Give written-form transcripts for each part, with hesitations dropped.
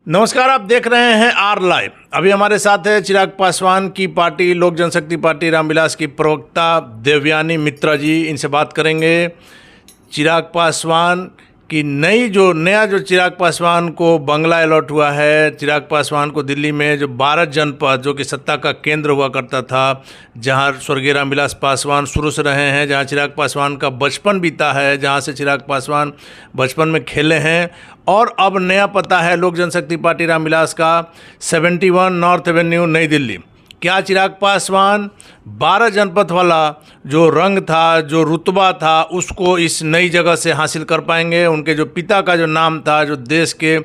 नमस्कार, आप देख रहे हैं आर लाइव। अभी हमारे साथ है चिराग पासवान की पार्टी लोक जनशक्ति पार्टी रामविलास की प्रवक्ता देवयानी मित्रा जी। इनसे बात करेंगे चिराग पासवान की नया जो चिराग पासवान को बंगला अलॉट हुआ है। चिराग पासवान को दिल्ली में जो 12 जनपद जो कि सत्ता का केंद्र हुआ करता था, जहां स्वर्गीय रामविलास पासवान शुरू से रहे हैं, जहां चिराग पासवान का बचपन बीता है, जहां से चिराग पासवान बचपन में खेले हैं, और अब नया पता है लोक जनशक्ति पार्टी रामविलास का 71 नॉर्थ एवेन्यू नई दिल्ली। क्या चिराग पासवान 12 जनपद वाला जो रंग था, जो रुतबा था, उसको इस नई जगह से हासिल कर पाएंगे? उनके जो पिता का जो नाम था, जो देश के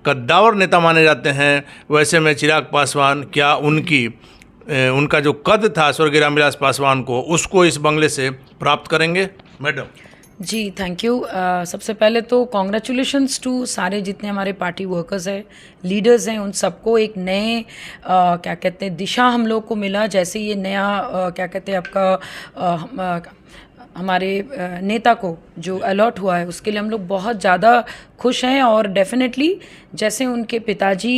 कद्दावर नेता माने जाते हैं, वैसे में चिराग पासवान क्या उनका जो कद था स्वर्गीय रामविलास पासवान को, उसको इस बंगले से प्राप्त करेंगे? Madam ji thank you. सबसे पहले तो कॉन्ग्रेचुलेशंस टू सारे जितने हमारे पार्टी वर्कर्स हैं, लीडर्स हैं, उन सबको एक नए क्या कहते हैं दिशा हम लोग को मिला। जैसे ये नया क्या कहते हैं आपका हमारे नेता को जो अलॉट हुआ है, उसके लिए हम लोग बहुत ज़्यादा खुश हैं। और डेफिनेटली जैसे उनके पिताजी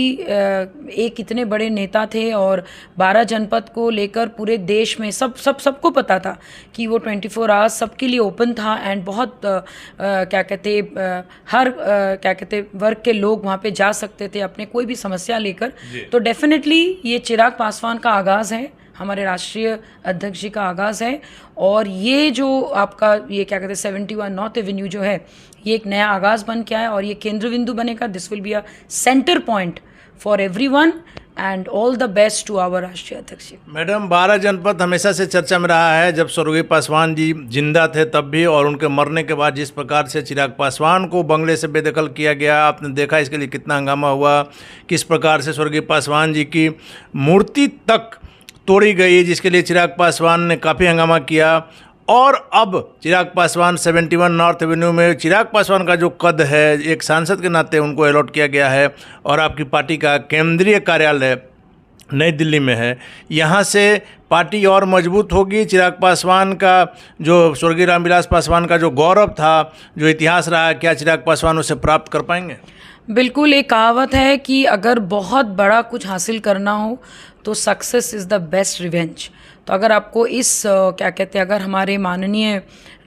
एक इतने बड़े नेता थे और 12 जनपद को लेकर पूरे देश में सबको पता था कि वो 24 आवर्स सबके लिए ओपन था, एंड बहुत क्या कहते हर क्या कहते वर्ग के लोग वहाँ पे जा सकते थे अपने कोई भी समस्या लेकर। तो डेफिनेटली ये चिराग पासवान का आगाज़ है, हमारे राष्ट्रीय अध्यक्ष जी का आगाज़ है। और ये जो आपका ये क्या कहते हैं 71 नॉर्थ एवेन्यू जो है, ये एक नया आगाज़ बन के आया और ये केंद्र बिंदु बनेगा। This will be a centre point for everyone and all the best to our राष्ट्रीय अध्यक्ष जी। मैडम, 12 जनपद हमेशा से चर्चा में रहा है। जब स्वर्गीय पासवान जी जिंदा थे तब भी, और उनके मरने के बाद जिस प्रकार से चिराग पासवान को बंगले से बेदखल किया गया, आपने देखा इसके लिए कितना हंगामा हुआ, किस प्रकार से स्वर्गीय पासवान जी की मूर्ति तक तोड़ी गई, जिसके लिए चिराग पासवान ने काफ़ी हंगामा किया। और अब चिराग पासवान 71 नॉर्थ एवेन्यू में चिराग पासवान का जो कद है, एक सांसद के नाते उनको अलॉट किया गया है, और आपकी पार्टी का केंद्रीय कार्यालय नई दिल्ली में है। यहाँ से पार्टी और मजबूत होगी। चिराग पासवान का जो स्वर्गीय रामविलास पासवान का जो गौरव था, जो इतिहास रहा है, क्या चिराग पासवान उसे प्राप्त कर पाएंगे? बिल्कुल। एक कहावत है कि अगर बहुत बड़ा कुछ हासिल करना हो तो success is the best revenge. तो अगर आपको इस क्या कहते हैं, अगर हमारे माननीय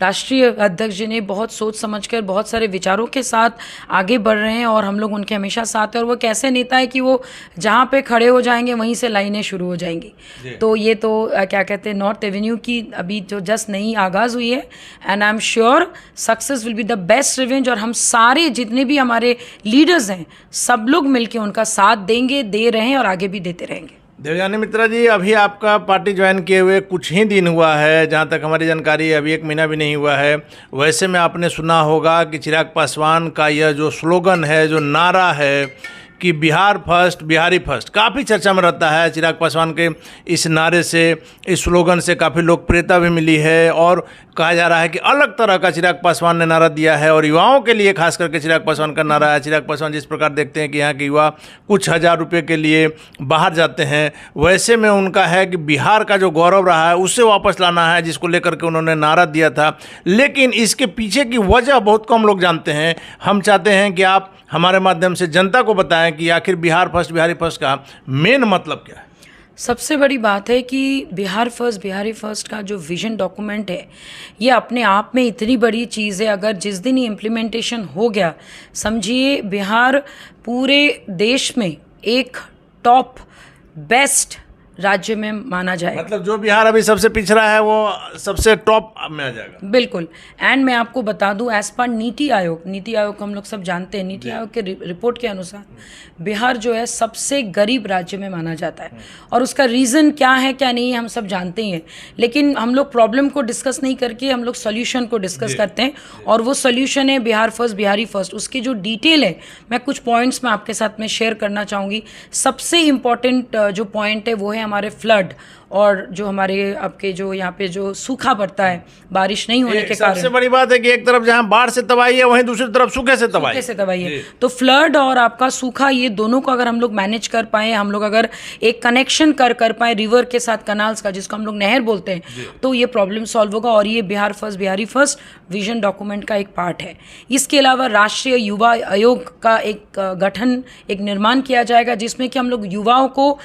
राष्ट्रीय अध्यक्ष जी ने बहुत सोच समझकर बहुत सारे विचारों के साथ आगे बढ़ रहे हैं और हम लोग उनके हमेशा साथ हैं, और वो कैसे नेता है कि वो जहाँ पे खड़े हो जाएंगे वहीं से लाइनें शुरू हो जाएंगी। तो ये तो क्या कहते हैं नॉर्थ एवेन्यू की अभी जो जस्ट नई आगाज़ हुई है, and I am sure success will be the best revenge. और हम सारे जितने भी हमारे लीडर्स हैं, सब लोग मिलकर उनका साथ देंगे, दे रहे हैं और आगे भी देते रहेंगे। देवयानी मित्रा जी, अभी आपका पार्टी ज्वाइन किए हुए कुछ ही दिन हुआ है, जहां तक हमारी जानकारी है, अभी 1 महीना भी नहीं हुआ है। वैसे में आपने सुना होगा कि चिराग पासवान का यह जो स्लोगन है, जो नारा है कि बिहार फर्स्ट बिहारी फर्स्ट, काफ़ी चर्चा में रहता है। चिराग पासवान के इस नारे से, इस स्लोगन से काफ़ी लोकप्रियता भी मिली है, और कहा जा रहा है कि अलग तरह का चिराग पासवान ने नारा दिया है, और युवाओं के लिए खास करके चिराग पासवान का नारा है। चिराग पासवान जिस प्रकार देखते हैं कि यहाँ के युवा कुछ हज़ार रुपये के लिए बाहर जाते हैं, वैसे में उनका है कि बिहार का जो गौरव रहा है उसे वापस लाना है, जिसको लेकर के उन्होंने नारा दिया था। लेकिन इसके पीछे की वजह बहुत कम लोग जानते हैं। हम चाहते हैं कि आप हमारे माध्यम से जनता को बताएं कि आखिर बिहार फर्स्ट बिहारी फर्स्ट का मेन मतलब क्या है। सबसे बड़ी बात है कि बिहार फर्स्ट बिहारी फर्स्ट का जो विजन डॉक्यूमेंट है, ये अपने आप में इतनी बड़ी चीज़ है। अगर जिस दिन ये इम्प्लीमेंटेशन हो गया, समझिए बिहार पूरे देश में एक टॉप बेस्ट राज्य में माना जाएगा। मतलब जो बिहार अभी सबसे पिछड़ा है वो सबसे टॉप में आ जाएगा। बिल्कुल। एंड मैं आपको बता दूं, एज पर नीति आयोग हम लोग सब जानते हैं, नीति आयोग के रिपोर्ट के अनुसार बिहार जो है सबसे गरीब राज्य में माना जाता है। और उसका रीज़न क्या है क्या नहीं है हम सब जानते ही हैं, लेकिन हम लोग प्रॉब्लम को डिस्कस नहीं करके हम लोग सोल्यूशन को डिस्कस करते हैं, और वो सोल्यूशन है बिहार फर्स्ट बिहारी फर्स्ट। उसकी जो डिटेल है, मैं कुछ पॉइंट्स में आपके साथ में शेयर करना चाहूँगी। सबसे इम्पॉर्टेंट जो पॉइंट है वो है हमारे फ्लड और जो हमारे आपके जो यहाँ पे जो सूखा पड़ता है बारिश नहीं होने के कारण। सबसे बड़ी बात है कि एक तरफ जहां बाढ़ से तबाही है वहीं दूसरी तरफ सूखे से तबाही है। तो फ्लड और आपका सूखा, ये दोनों को अगर हम लोग मैनेज कर पाए, हम लोग अगर एक कनेक्शन कर पाए रिवर के साथ, कनाल्स का, जिसको हम लोग नहर बोलते हैं, तो ये प्रॉब्लम सॉल्व होगा। और ये Bihar first Bihari first vision document का एक पार्ट है। इसके अलावा राष्ट्रीय युवा आयोग का एक गठन, एक निर्माण किया जाएगा, जिसमें कि हम लोग युवाओं को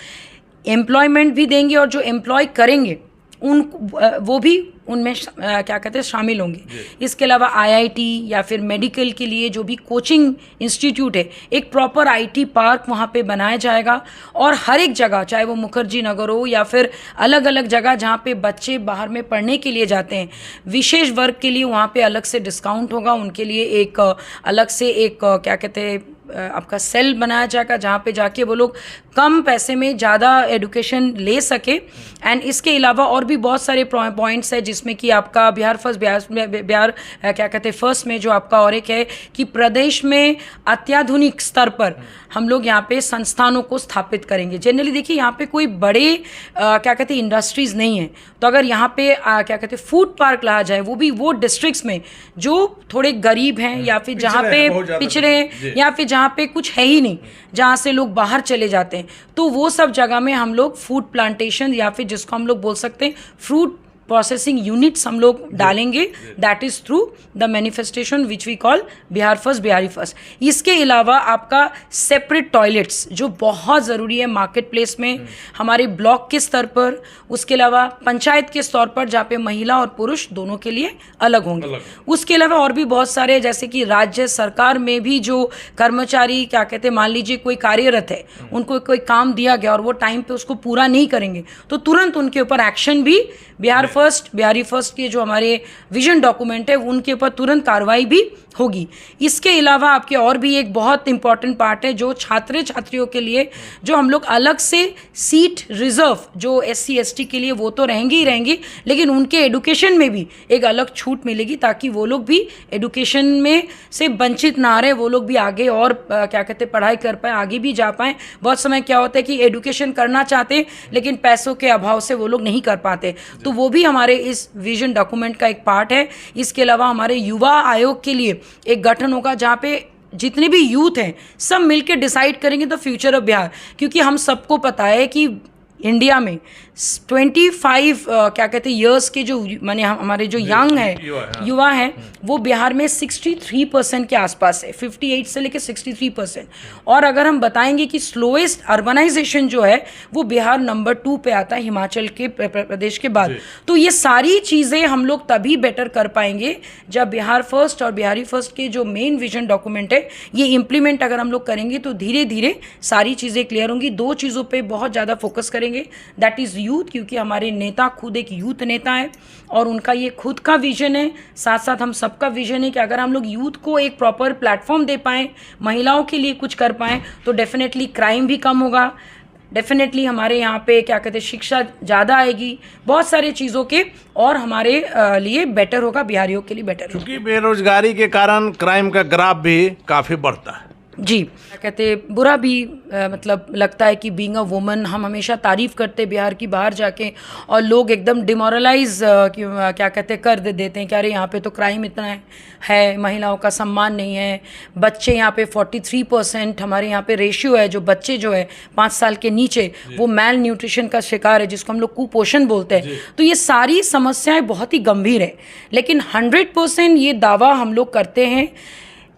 एम्प्लॉयमेंट भी देंगे और जो एम्प्लॉय करेंगे वो भी उनमें क्या कहते हैं शामिल होंगे। इसके अलावा आईआईटी या फिर मेडिकल के लिए जो भी कोचिंग इंस्टीट्यूट है, एक प्रॉपर आईटी पार्क वहाँ पे बनाया जाएगा। और हर एक जगह, चाहे वो मुखर्जी नगर हो या फिर अलग अलग जगह जहाँ पे बच्चे बाहर में पढ़ने के लिए जाते हैं, विशेष वर्ग के लिए वहाँ पे अलग से डिस्काउंट होगा। उनके लिए एक अलग से एक क्या कहते हैं आपका सेल बनाया जाएगा, जहाँ पे जाके वो लोग कम पैसे में ज़्यादा एडुकेशन ले सके। एंड इसके अलावा और भी बहुत सारे पॉइंट्स है, जिसमें कि आपका बिहार फर्स्ट बिहार क्या कहते हैं फर्स्ट में जो आपका और एक है कि प्रदेश में अत्याधुनिक स्तर पर हम लोग यहाँ पे संस्थानों को स्थापित करेंगे। जनरली देखिए यहाँ पे कोई बड़े क्या कहते हैं इंडस्ट्रीज़ नहीं है, तो अगर यहाँ पे क्या कहते हैं फूड पार्क लाया जाए, वो भी वो डिस्ट्रिक्ट्स में जो थोड़े गरीब हैं या फिर जहाँ पे पिछड़े हैं या फिर जहाँ पे कुछ है ही नहीं, जहाँ से लोग बाहर चले जाते हैं, तो वो सब जगह में हम लोग फूड प्लांटेशन या फिर जिसको हम लोग बोल सकते हैं फ्रूट प्रोसेसिंग यूनिट्स हम लोग डालेंगे। That is through the manifestation which we call Bihar first Bihari first. इसके अलावा आपका सेपरेट टॉयलेट्स जो बहुत ज़रूरी है मार्केट प्लेस में, हमारे ब्लॉक के स्तर पर, उसके अलावा पंचायत के स्तर पर जहाँ पे महिला और पुरुष दोनों के लिए अलग होंगे। उसके अलावा और भी बहुत सारे, जैसे कि राज्य सरकार में भी जो कर्मचारी क्या कहते हैं, मान लीजिए कोई कार्यरत है, उनको कोई काम दिया गया और वो टाइम पे उसको पूरा नहीं करेंगे, तो तुरंत उनके ऊपर एक्शन भी बिहार फर्स्ट बिहारी फर्स्ट के जो हमारे विजन डॉक्यूमेंट है उनके ऊपर तुरंत कार्रवाई भी होगी। इसके अलावा आपके और भी एक बहुत इंपॉर्टेंट पार्ट है जो छात्र छात्रियों के लिए, जो हम लोग अलग से सीट रिजर्व जो SC ST के लिए वो तो रहेंगे ही रहेंगे, लेकिन उनके एडुकेशन में भी एक अलग छूट मिलेगी, ताकि वो लोग भी एडुकेशन में से वंचित ना रहे, वो लोग भी आगे और क्या कहते हैं पढ़ाई कर पाए, आगे भी जा पाएँ। बहुत समय क्या होता है कि एडुकेशन करना चाहते लेकिन पैसों के अभाव से वो लोग नहीं कर पाते, तो वो भी हमारे इस विजन डॉक्यूमेंट का एक पार्ट है। इसके अलावा हमारे युवा आयोग के लिए एक गठन होगा, जहाँ पे जितने भी यूथ हैं सब मिलकर डिसाइड करेंगे द फ्यूचर ऑफ बिहार, क्योंकि हम सबको पता है कि इंडिया में 25 क्या कहते हैं ईयर्स के जो माने हमारे जो यंग है युवा हैं वो बिहार में 63% के आसपास है, 58 से लेकर 63%। और अगर हम बताएंगे कि स्लोएस्ट अर्बनाइजेशन जो है वो बिहार नंबर 2 पे आता है हिमाचल के प्रदेश के बाद। तो ये सारी चीज़ें हम लोग तभी बेटर कर पाएंगे जब बिहार फर्स्ट और बिहारी फर्स्ट के जो मेन विजन डॉक्यूमेंट है ये इम्प्लीमेंट अगर हम लोग करेंगे तो धीरे धीरे सारी चीज़ें क्लियर होंगी। 2 चीज़ों पर बहुत ज़्यादा फोकस करेंगे, दैट इज़ यूथ, क्योंकि हमारे नेता खुद एक यूथ नेता है और उनका ये खुद का विजन है, साथ साथ हम सबका विजन है कि अगर हम लोग यूथ को एक प्रॉपर प्लेटफॉर्म दे पाएँ, महिलाओं के लिए कुछ कर पाएँ, तो डेफिनेटली क्राइम भी कम होगा, डेफिनेटली हमारे यहाँ पे क्या कहते हैं शिक्षा ज़्यादा आएगी, बहुत सारी चीज़ों के और हमारे लिए बेटर होगा, बिहारियों के लिए बेटर होगा। क्योंकि बेरोजगारी के कारण क्राइम का ग्राफ भी काफ़ी बढ़ता है। जी, क्या कहते बुरा भी मतलब लगता है कि बीइंग अ वुमन हम हमेशा तारीफ़ करते बिहार की बाहर जाके और लोग एकदम डिमोरलाइज क्या कहते कर देते हैं कि अरे यहाँ पे तो क्राइम इतना है, महिलाओं का सम्मान नहीं है, बच्चे यहाँ पे 43% हमारे यहाँ पे रेशियो है, जो बच्चे जो है 5 साल के नीचे वो मैल न्यूट्रिशन का शिकार है, जिसको हम लोग कुपोषण बोलते हैं। तो ये सारी समस्याएं बहुत ही गंभीर है, लेकिन 100% ये दावा हम लोग करते हैं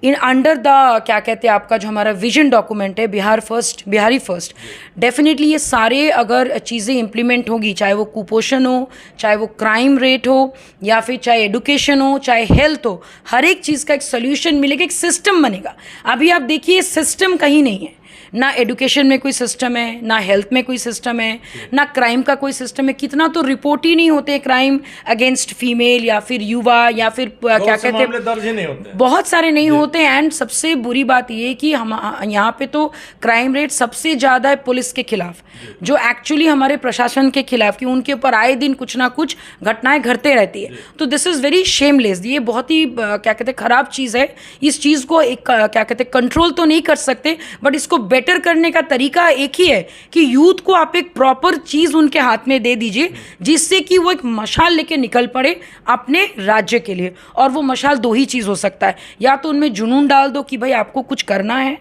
इन अंडर द क्या कहते हैं आपका जो हमारा विजन डॉक्यूमेंट है Bihar first Bihari first. Definitely ये सारे अगर चीज़ें इम्प्लीमेंट होगी, चाहे वो कुपोषण हो, चाहे वो क्राइम रेट हो, या फिर चाहे एडुकेशन हो, चाहे हेल्थ हो, हर एक चीज़ का एक सोल्यूशन मिलेगा, एक सिस्टम बनेगा। अभी आप देखिए सिस्टम कहीं नहीं है, ना एडुकेशन में कोई सिस्टम है, ना हेल्थ में कोई सिस्टम है, ना क्राइम का कोई सिस्टम है। कितना तो रिपोर्ट ही नहीं होते क्राइम अगेंस्ट फीमेल या फिर युवा या फिर क्या कहते हैं दर्ज ही नहीं होते, बहुत सारे नहीं होते। एंड सबसे बुरी बात ये कि हम यहाँ पे तो क्राइम रेट सबसे ज़्यादा है पुलिस के खिलाफ, जो एक्चुअली हमारे प्रशासन के खिलाफ, कि उनके ऊपर आए दिन कुछ ना कुछ घटनाएं घटते रहती है। तो दिस इज़ वेरी शेमलेस, ये बहुत ही क्या कहते हैं ख़राब चीज़ है। इस चीज़ को एक क्या कहते हैं कंट्रोल तो नहीं कर सकते, बट इसको बेटर करने का तरीका एक ही है कि यूथ को आप एक प्रॉपर चीज़ उनके हाथ में दे दीजिए जिससे कि वो एक मशाल लेके निकल पड़े अपने राज्य के लिए। और वो मशाल दो ही चीज़ हो सकता है, या तो उनमें जुनून डाल दो कि भाई आपको कुछ करना है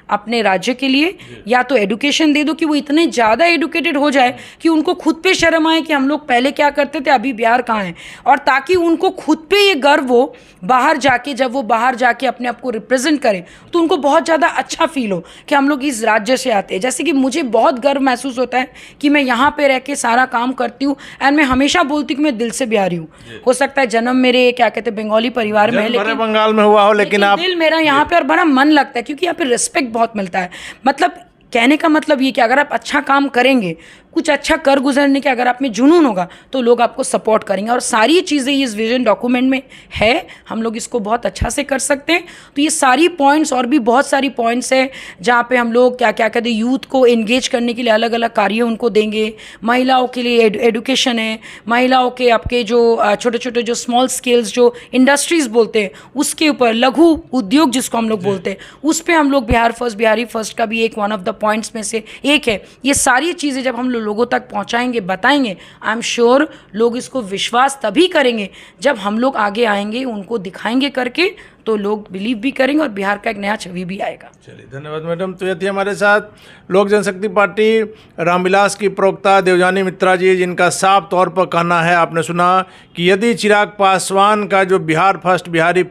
अपने राज्य के लिए, या तो एडुकेशन दे दो कि वो इतने ज़्यादा एडुकेटेड हो जाए कि उनको खुद पे शर्म आए कि हम लोग पहले क्या करते थे, अभी बिहार कहाँ है, और ताकि उनको खुद पे ये गर्व हो बाहर जाके, जब वो बाहर जाके अपने आप को रिप्रेजेंट करें तो उनको बहुत ज़्यादा अच्छा फील हो कि हम लोग इस राज्य से आते हैं। जैसे कि मुझे बहुत गर्व महसूस होता है कि मैं यहाँ पे रह के सारा काम करती हूँ, एंड मैं हमेशा बोलती हूँ कि मैं दिल से बिहारी हूँ। हो सकता है जन्म मेरे क्या कहते हैं बंगाली परिवार में है, लेकिन बंगाल में हुआ हो, लेकिन आप दिल मेरा यहाँ पे और बड़ा मन लगता है क्योंकि यहाँ पे रिस्पेक्ट बहुत मिलता है। मतलब कहने का मतलब ये कि अगर आप अच्छा काम करेंगे, कुछ अच्छा कर गुजरने के अगर आप में जुनून होगा तो लोग आपको सपोर्ट करेंगे, और सारी चीज़ें इस विजन डॉक्यूमेंट में है। हम लोग इसको बहुत अच्छा से कर सकते हैं। तो ये सारी पॉइंट्स और भी बहुत सारी पॉइंट्स है जहाँ पे हम लोग क्या क्या कहते हैं यूथ को एंगेज करने के लिए अलग अलग कार्य उनको देंगे। महिलाओं के लिए एडुकेशन है, महिलाओं के आपके जो छोटे छोटे जो स्मॉल स्केल्स जो इंडस्ट्रीज़ बोलते हैं उसके ऊपर, लघु उद्योग जिसको हम लोग बोलते हैं, उस पर हम लोग बिहारी फर्स्ट का भी एक वन ऑफ द पॉइंट्स में से एक है। ये सारी चीज़ें जब हम लोगों तक पहुंचाएंगे, बताएंगे, आई एम श्योर लोग इसको विश्वास तभी करेंगे जब हम लोग आगे आएंगे, उनको दिखाएंगे करके, तो लोग बिलीव भी करेंगे और बिहार का एक नया छवि भी आएगा। चलिए, धन्यवाद मैडम। तो ये थी हमारे साथ लोक जनशक्ति पार्टी रामविलास की प्रवक्ता देवयानी मित्रा जी, जिनका साफ तौर पर कहना है, आपने सुना कि यदि चिराग पासवान का जो बिहार फर्स्ट बिहारी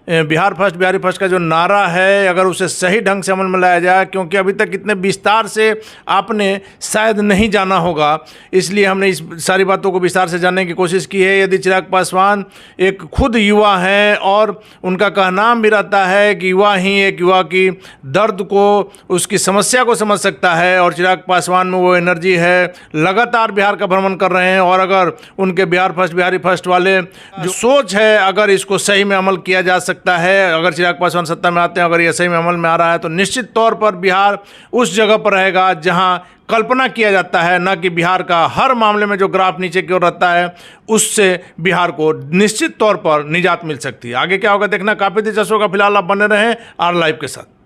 फर्स्ट का जो नारा है, अगर उसे सही ढंग से अमल में लाया जाए, क्योंकि अभी तक इतने विस्तार से आपने शायद नहीं जाना होगा, इसलिए हमने इस सारी बातों को विस्तार से जानने की कोशिश की है। यदि चिराग पासवान एक खुद युवा हैं और उनका कहना भी रहता है कि युवा ही एक युवा की दर्द को, उसकी समस्या को समझ सकता है, और चिराग पासवान में वो एनर्जी है, लगातार बिहार का भ्रमण कर रहे हैं, और अगर उनके बिहारी फर्स्ट वाले जो सोच है, अगर इसको सही में अमल किया जा सकता है, अगर चिराग पासवान सत्ता में आते हैं, अगर ये सही में अमल में आ रहा है, तो निश्चित तौर पर बिहार उस जगह पर रहेगा जहां कल्पना किया जाता है, ना कि बिहार का हर मामले में जो ग्राफ नीचे की ओर रहता है उससे बिहार को निश्चित तौर पर निजात मिल सकती है। आगे क्या होगा देखना काफ़ी दिलचस्प होगा। फिलहाल आप बने रहें आर लाइव के साथ।